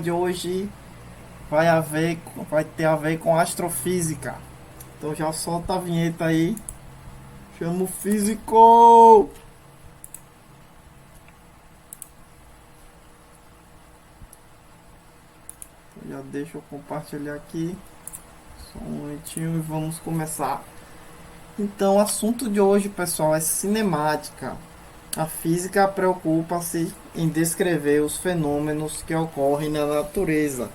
De hoje vai ter a ver com astrofísica. Então já solta a vinheta aí. Chama o físico! Já deixa eu compartilhar aqui. Só um momentinho e vamos começar. Então, o assunto de hoje, pessoal, é cinemática. A física preocupa-se em descrever os fenômenos que ocorrem na natureza.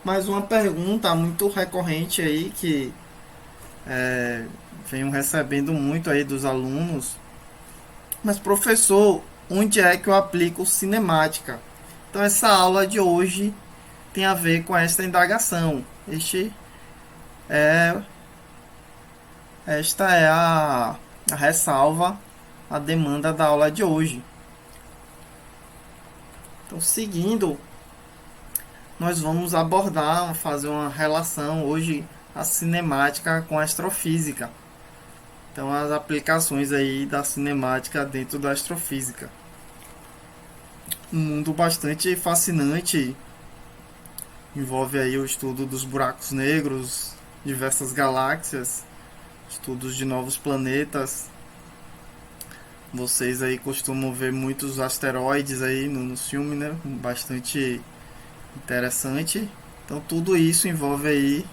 Mas uma pergunta muito recorrente aí que venho recebendo muito aí dos alunos. Mas professor, onde é que eu aplico cinemática? Então essa aula de hoje tem a ver com esta indagação. É, esta é a ressalva, a demanda da aula de hoje. Então seguindo, nós vamos abordar, fazer uma relação hoje a cinemática com a astrofísica. Então as aplicações aí da cinemática dentro da astrofísica. Um mundo bastante fascinante. Envolve aí o estudo dos buracos negros, diversas galáxias, estudos de novos planetas. Vocês aí costumam ver muitos asteroides aí no filme, né? Bastante interessante. Então tudo isso envolve aí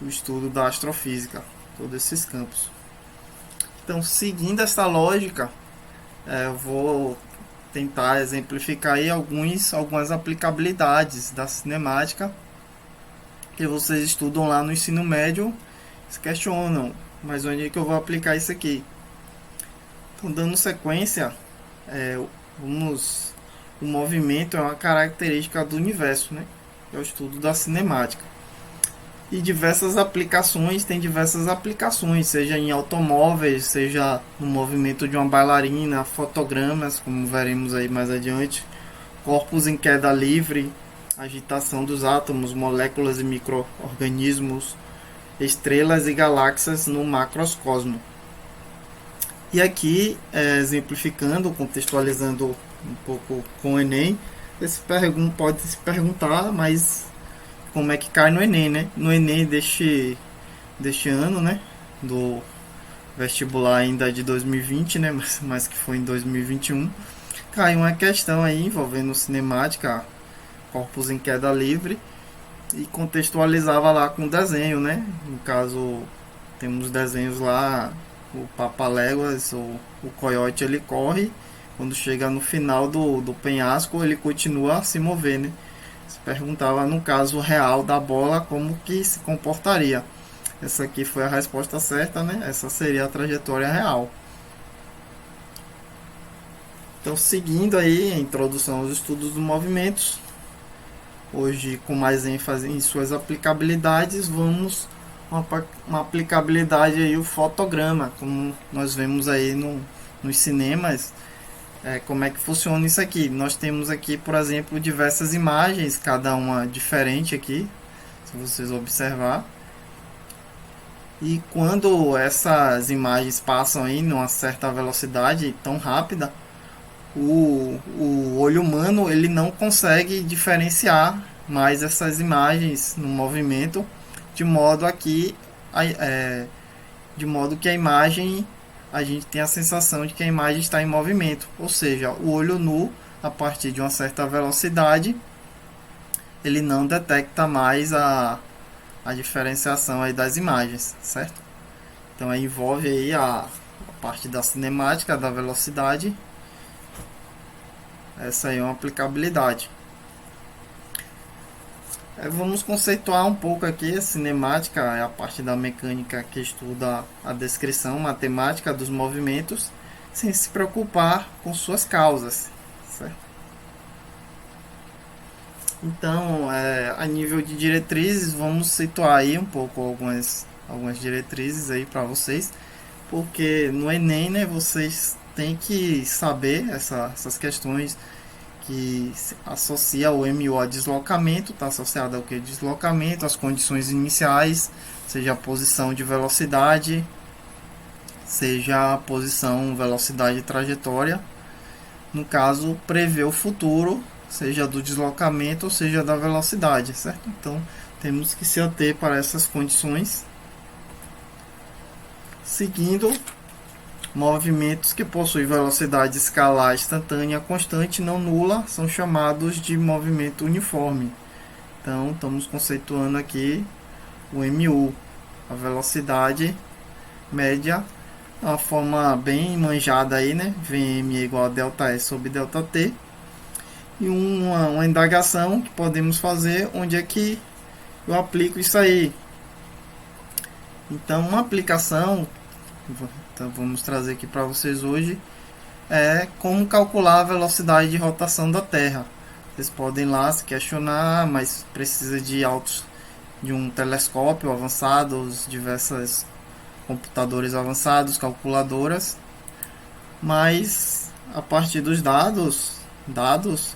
o estudo da astrofísica, todos esses campos. Então, seguindo essa lógica, eu vou tentar exemplificar aí algumas aplicabilidades da cinemática que vocês estudam lá no ensino médio, se questionam, mas onde é que eu vou aplicar isso aqui? Então, dando sequência, vamos, o movimento é uma característica do universo, né? É o estudo da cinemática. E tem diversas aplicações, seja em automóveis, seja no movimento de uma bailarina, fotogramas, como veremos aí mais adiante, corpos em queda livre, agitação dos átomos, moléculas e micro-organismos, estrelas e galáxias no macrocosmo. E aqui, exemplificando, contextualizando um pouco com o Enem, pode se perguntar, mas como é que cai no Enem, né? No Enem deste ano, né? Do vestibular ainda de 2020, né? Mas que foi em 2021. Caiu uma questão aí envolvendo cinemática, corpos em queda livre, e contextualizava lá com desenho, né? No caso, temos desenhos lá, o Papaléguas, o coiote ele corre, quando chega no final do penhasco ele continua a se mover, né? Se perguntava no caso real da bola como que se comportaria. Essa aqui foi a resposta certa, né? Essa seria a trajetória real. Então, seguindo aí a introdução aos estudos dos movimentos, hoje com mais ênfase em suas aplicabilidades, vamos uma aplicabilidade aí o fotograma, como nós vemos aí nos cinemas. Como é que funciona isso aqui? Nós temos aqui, por exemplo, diversas imagens, cada uma diferente aqui, se vocês observar. E quando essas imagens passam aí numa certa velocidade tão rápida, o olho humano ele não consegue diferenciar mais essas imagens no movimento, de modo aqui de modo que a imagem a gente tem a sensação de que a imagem está em movimento, ou seja, o olho nu a partir de uma certa velocidade ele não detecta mais a diferenciação aí das imagens, certo? Então aí envolve aí a parte da cinemática, da velocidade. Essa aí é uma aplicabilidade. Vamos conceituar um pouco aqui. A cinemática é a parte da mecânica que estuda a descrição matemática dos movimentos sem se preocupar com suas causas, certo? Então, a nível de diretrizes, vamos situar aí um pouco algumas diretrizes aí para vocês, porque no Enem, né, vocês têm que saber essas questões que associa o MO a deslocamento, está associado ao que? Deslocamento, as condições iniciais, seja a posição de velocidade, seja a posição, velocidade e trajetória. No caso, prever o futuro, seja do deslocamento ou seja da velocidade, certo? Então temos que se ater para essas condições, seguindo movimentos que possuem velocidade escalar instantânea constante não nula, são chamados de movimento uniforme. Então estamos conceituando aqui o MU, a velocidade média, uma forma bem manjada aí, né? Vm é igual a ΔS sobre ΔT. E uma indagação que podemos fazer, onde é que eu aplico isso aí. Então, uma aplicação, então vamos trazer aqui para vocês hoje, é como calcular a velocidade de rotação da Terra. Vocês podem lá se questionar, mas precisa de um telescópio avançado, diversos computadores avançados, calculadoras, mas a partir dos dados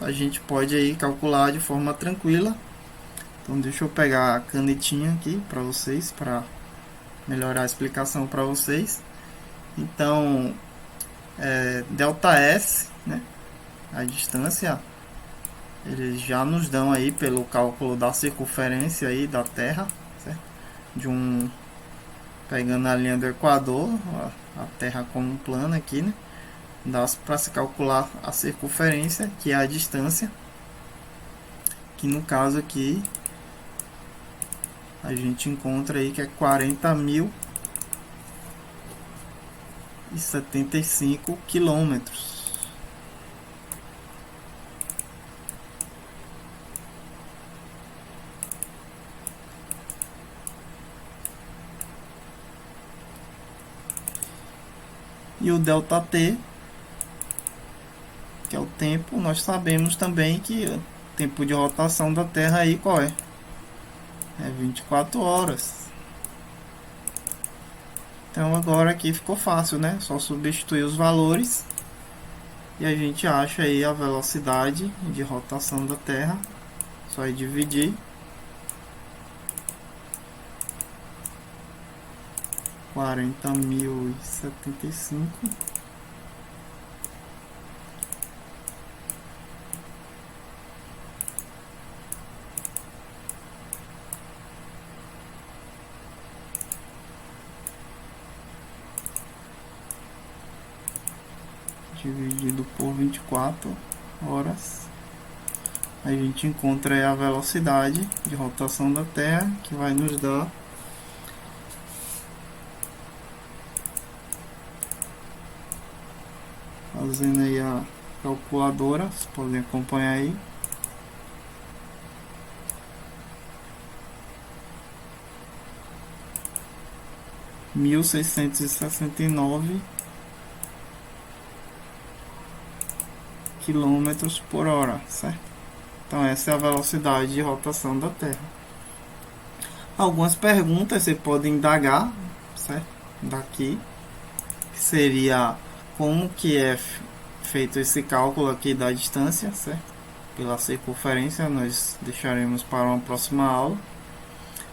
a gente pode aí calcular de forma tranquila. Então deixa eu pegar a canetinha aqui para vocês, para melhorar a explicação para vocês. Então ΔS, né, a distância, eles já nos dão aí pelo cálculo da circunferência aí da Terra, certo? Pegando a linha do Equador, a Terra como plana aqui, né? Dá para se calcular a circunferência, que é a distância, que no caso aqui a gente encontra aí que é 40.075 quilômetros. E o ΔT, que é o tempo, nós sabemos também que o tempo de rotação da Terra aí qual é? É 24 horas. Então agora aqui ficou fácil, né? Só substituir os valores e a gente acha aí a velocidade de rotação da Terra. Só dividir 40.075 dividido por 24 horas, a gente encontra aí a velocidade de rotação da Terra, que vai nos dar fazendo aí a calculadora, vocês podem acompanhar aí, mil seiscentos e sessenta e nove quilômetros por hora, certo? Então essa é a velocidade de rotação da Terra. Algumas perguntas você pode indagar, certo? Daqui, que seria como que é feito esse cálculo aqui da distância, certo? Pela circunferência, nós deixaremos para uma próxima aula.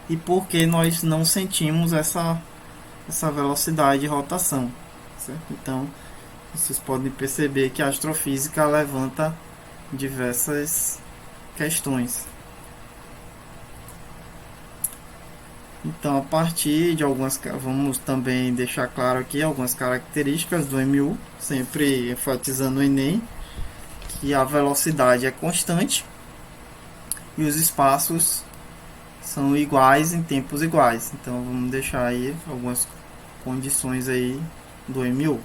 E por que nós não sentimos essa velocidade de rotação, certo? Então, vocês podem perceber que a astrofísica levanta diversas questões. Então, a partir de algumas, vamos também deixar claro aqui algumas características do MU, sempre enfatizando o Enem, que a velocidade é constante e os espaços são iguais em tempos iguais. Então, vamos deixar aí algumas condições aí do MU,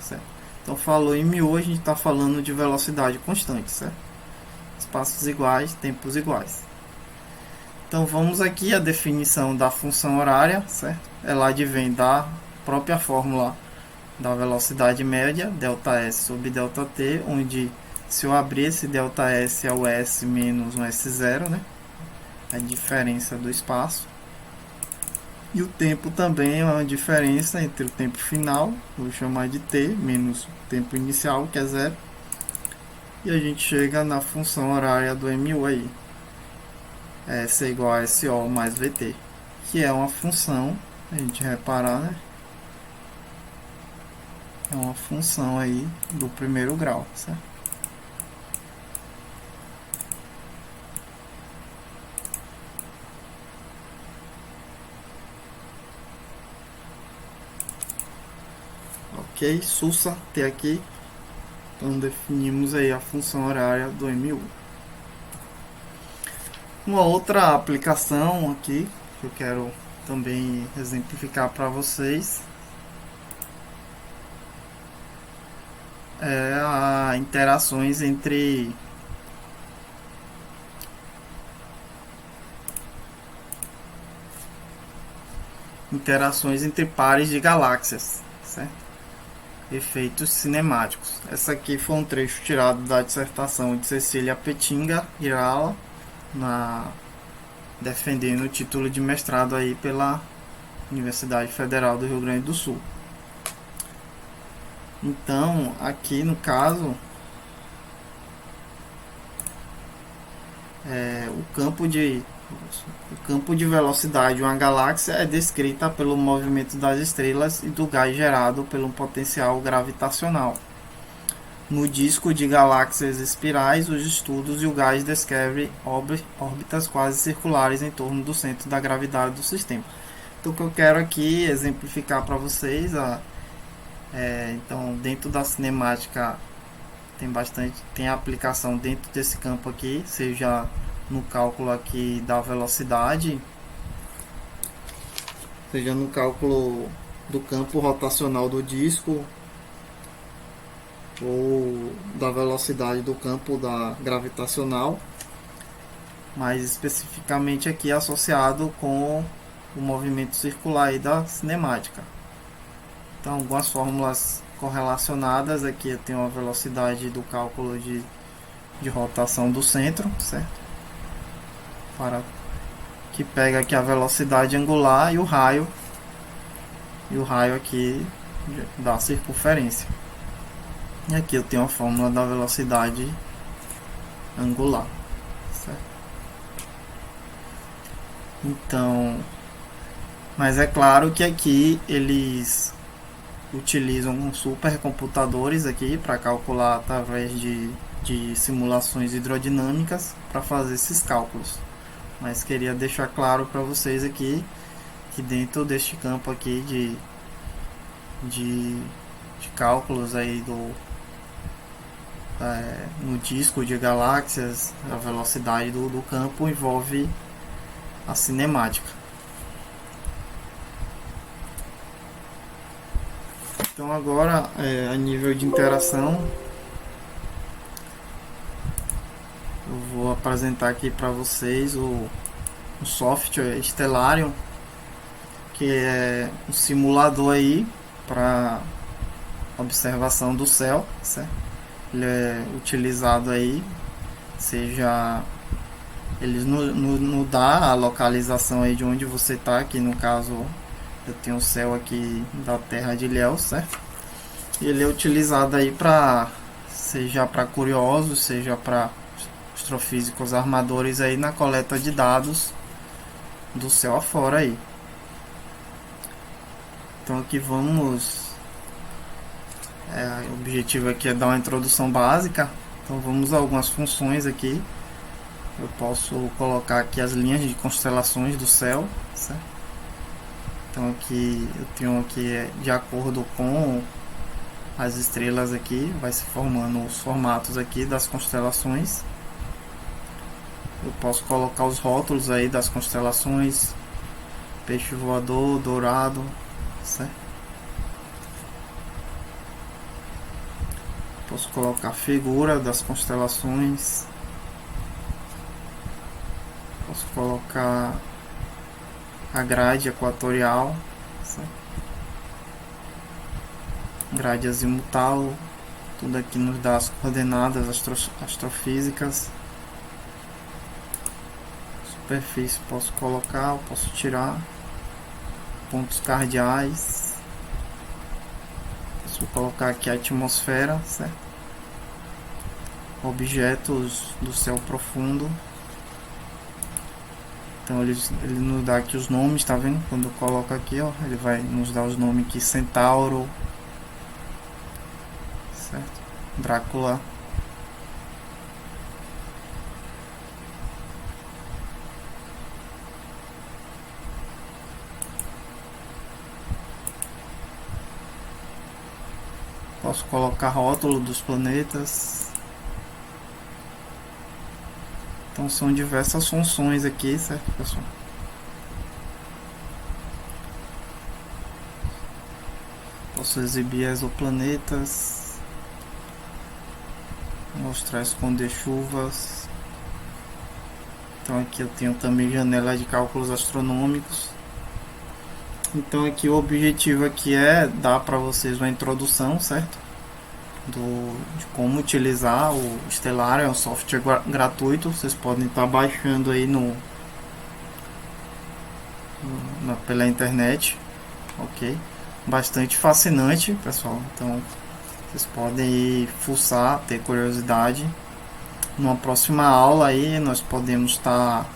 certo? Então, falou em MU, a gente está falando de velocidade constante, certo? Espaços iguais, tempos iguais. Então vamos aqui à definição da função horária, certo? Ela advém da própria fórmula da velocidade média, ΔS sobre ΔT, onde se eu abrir esse ΔS é o S menos um S0, né? A diferença do espaço. E o tempo também é uma diferença entre o tempo final, vou chamar de T, menos o tempo inicial, que é zero. E a gente chega na função horária do MU aí. S é igual a SO mais VT, que é uma função, a gente reparar, né? É uma função aí do primeiro grau, certo? ok? SUSA até aqui. Então definimos aí a função horária do M1. Uma outra aplicação aqui que eu quero também exemplificar para vocês é a interações entre pares de galáxias, certo? Efeitos cinemáticos. Essa aqui foi um trecho tirado da dissertação de Cecília Petinga Irala, defendendo o título de mestrado aí pela Universidade Federal do Rio Grande do Sul. Então, aqui no caso, o campo de velocidade de uma galáxia é descrita pelo movimento das estrelas e do gás gerado pelo potencial gravitacional. No disco de galáxias espirais, os estudos e o gás descrevem órbitas quase circulares em torno do centro da gravidade do sistema. Então, o que eu quero aqui exemplificar para vocês, então, dentro da cinemática tem aplicação dentro desse campo aqui, seja no cálculo aqui da velocidade, seja no cálculo do campo rotacional do disco ou da velocidade do campo gravitacional, mas especificamente aqui associado com o movimento circular aí da cinemática. Então, algumas fórmulas correlacionadas aqui. Eu tenho a velocidade do cálculo de rotação do centro, certo? Que pega aqui a velocidade angular e o raio aqui da circunferência. E aqui eu tenho a fórmula da velocidade angular, certo? Então, mas é claro que aqui eles utilizam supercomputadores aqui para calcular através de simulações hidrodinâmicas para fazer esses cálculos. Mas queria deixar claro para vocês aqui que dentro deste campo aqui de cálculos aí no disco de galáxias, a velocidade do campo envolve a cinemática. Então agora, a nível de interação, eu vou apresentar aqui para vocês o software Stellarium, que é um simulador aí para observação do céu, certo? Ele é utilizado aí, ele não dá a localização aí de onde você está, aqui no caso eu tenho o céu aqui da Terra de Ilhéus, certo? E ele é utilizado aí seja para curiosos, seja para astrofísicos armadores aí na coleta de dados do céu afora aí. Então aqui vamos, o objetivo aqui é dar uma introdução básica. Então vamos a algumas funções aqui. Eu posso colocar aqui as linhas de constelações do céu, certo? Então aqui eu tenho aqui, de acordo com as estrelas aqui, vai se formando os formatos aqui das constelações. Eu posso colocar os rótulos aí das constelações, peixe voador, dourado, certo? Posso colocar a figura das constelações. Posso colocar a grade equatorial, certo? Grade azimutal, tudo aqui nos dá as coordenadas astrofísicas. Superfície posso colocar, posso tirar. Pontos cardeais, posso colocar aqui a atmosfera, certo? Objetos do céu profundo. Então ele nos dá aqui os nomes, tá vendo? Quando eu coloco aqui, ó, ele vai nos dar os nomes aqui: Centauro, certo? Drácula. Posso colocar rótulo dos planetas. Então são diversas funções aqui, certo, pessoal? Posso exibir exoplanetas, mostrar esconder chuvas. Então aqui eu tenho também janela de cálculos astronômicos. Então aqui o objetivo aqui é dar para vocês uma introdução, certo? De como utilizar o Stellarium, é um software gratuito. Vocês podem estar baixando aí pela internet, ok? Bastante fascinante, pessoal. Então vocês podem ir fuçar, ter curiosidade. Numa próxima aula aí nós podemos estar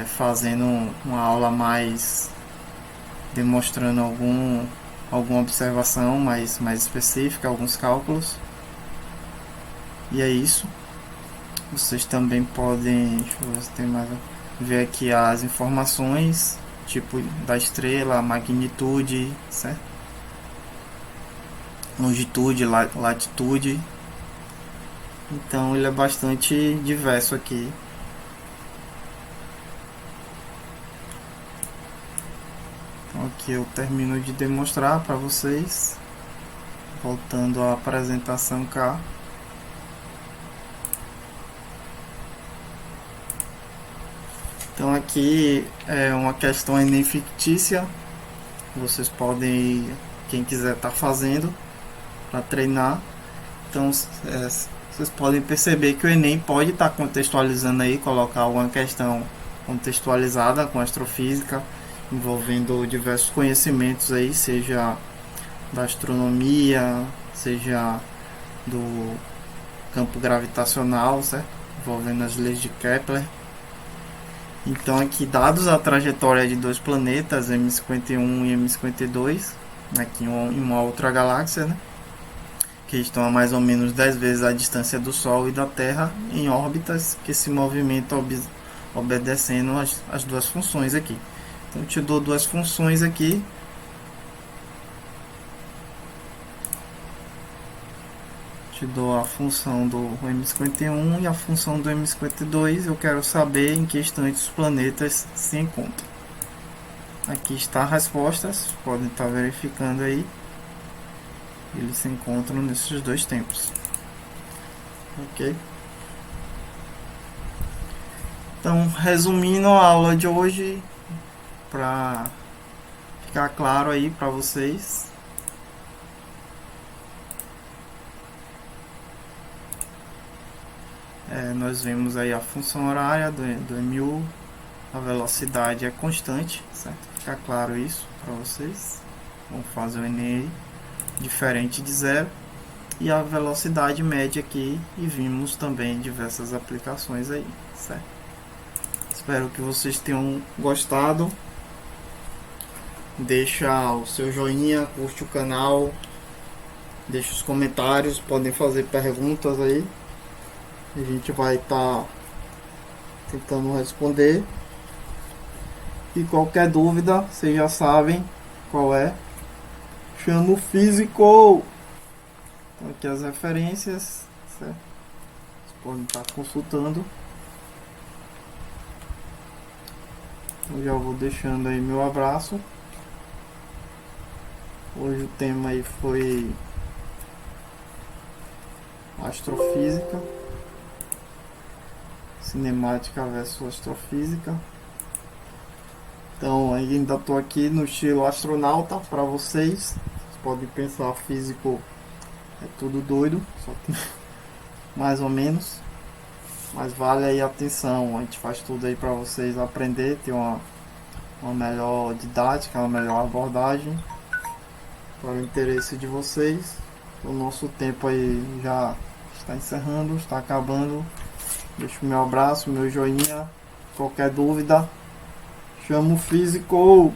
fazendo uma aula mais demonstrando alguma observação mais específica, alguns cálculos. E é isso. Vocês também podem, deixa eu ver se tem mais, ver aqui as informações, tipo da estrela, magnitude, certo? Longitude, latitude. Então ele é bastante diverso aqui. Então aqui eu termino de demonstrar para vocês. Voltando à apresentação cá. Então aqui é uma questão Enem fictícia. Vocês podem, quem quiser estar fazendo para treinar. Então vocês podem perceber que o Enem pode estar contextualizando aí, colocar alguma questão contextualizada com astrofísica, envolvendo diversos conhecimentos aí, seja da astronomia, seja do campo gravitacional, certo? Envolvendo as leis de Kepler. Então aqui, dados a trajetória de dois planetas, M51 e M52, aqui em uma outra galáxia, né? Que estão a mais ou menos 10 vezes a distância do Sol e da Terra, em órbitas que se movimentam obedecendo as duas funções aqui. Então eu te dou duas funções aqui. Te dou a função do M51 e a função do M52. Eu quero saber em que instante os planetas se encontram. Aqui está a resposta, vocês podem estar verificando aí. Eles se encontram nesses dois tempos. Ok? Então, resumindo a aula de hoje, para ficar claro aí para vocês. Nós vemos aí a função horária do MU, a velocidade é constante, certo? Fica claro isso para vocês. Vamos fazer o Enem aí, diferente de zero. E a velocidade média aqui, e vimos também diversas aplicações aí, certo? Espero que vocês tenham gostado. Deixa o seu joinha, curte o canal, deixa os comentários, podem fazer perguntas aí. A gente vai estar tentando responder. E qualquer dúvida, vocês já sabem qual é. Chama o físico! Então aqui as referências, certo? Vocês podem estar consultando. Eu já vou deixando aí meu abraço. Hoje o tema aí foi astrofísica, cinemática versus astrofísica. Então ainda estou aqui no estilo astronauta para vocês. Vocês podem pensar, físico é tudo doido, só que mais ou menos. Mas vale aí a atenção, a gente faz tudo aí para vocês aprender, ter uma melhor didática, uma melhor abordagem para o interesse de vocês. O nosso tempo aí já está encerrando, está acabando. Deixo o meu abraço, meu joinha. Qualquer dúvida, chama o físico!